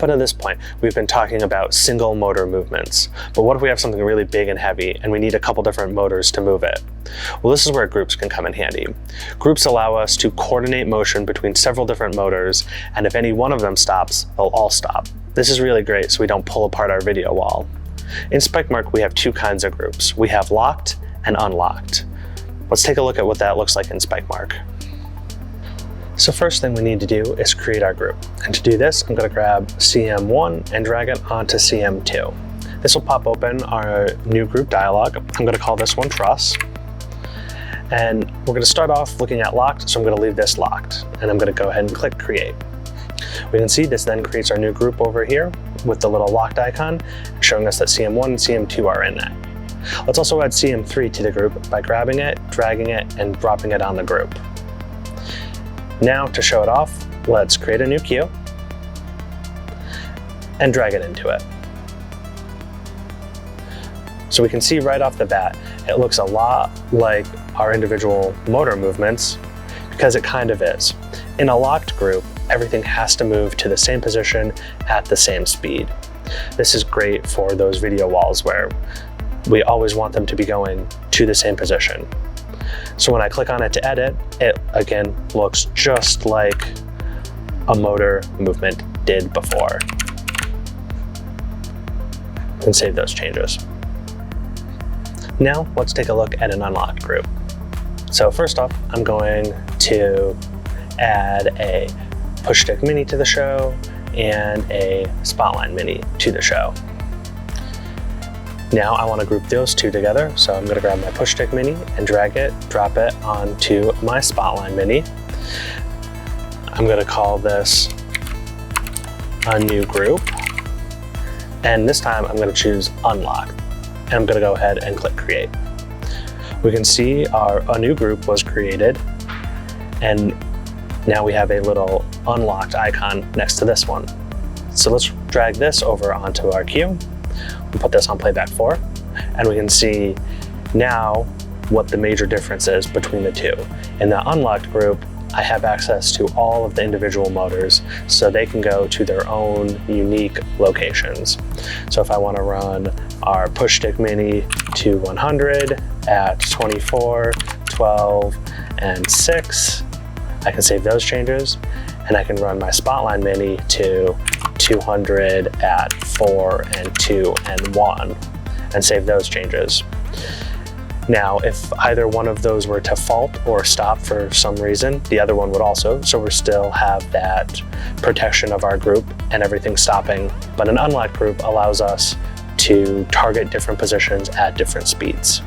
Up until this point, we've been talking about single motor movements, but what if we have something really big and heavy and we need a couple different motors to move it? Well, this is where groups can come in handy. Groups allow us to coordinate motion between several different motors, and if any one of them stops, they'll all stop. This is really great so we don't pull apart our video wall. In Spikemark, we have two kinds of groups. We have locked and unlocked. Let's take a look at what that looks like in Spikemark. So first thing we need to do is create our group. And to do this, I'm going to grab CM1 and drag it onto CM2. This will pop open our new group dialog. I'm going to call this one Truss. And we're going to start off looking at locked, so I'm going to leave this locked. And I'm going to go ahead and click Create. We can see this then creates our new group over here with the little locked icon, showing us that CM1 and CM2 are in it. Let's also add CM3 to the group by grabbing it, dragging it, and dropping it on the group. Now, to show it off, let's create a new queue and drag it into it. So we can see right off the bat, it looks a lot like our individual motor movements because it kind of is. In a locked group, everything has to move to the same position at the same speed. This is great for those video walls where we always want them to be going to the same position. So when I click on it to edit, it again looks just like a motor movement did before. And save those changes. Now let's take a look at an unlocked group. So first off, I'm going to add a push stick mini to the show and a spotline mini to the show. Now I want to group those two together, so I'm going to grab my push stick mini and drag it, drop it onto my spotline mini. I'm going to call this a new group, and this time I'm going to choose unlock, and I'm going to go ahead and click create. We can see a new group was created, and now we have a little unlocked icon next to this one. So let's drag this over onto our queue. We'll put this on playback 4, and we can see now what the major difference is between the two. In the unlocked group, I have access to all of the individual motors, so they can go to their own unique locations. So if I want to run our push stick mini to 100 at 24, 12, and 6, I can save those changes, and I can run my spotline mini to 200 at 4 and 2 and 1 and save those changes. Now, if either one of those were to fault or stop for some reason, the other one would also, so we still have that protection of our group and everything stopping. But an unlocked group allows us to target different positions at different speeds.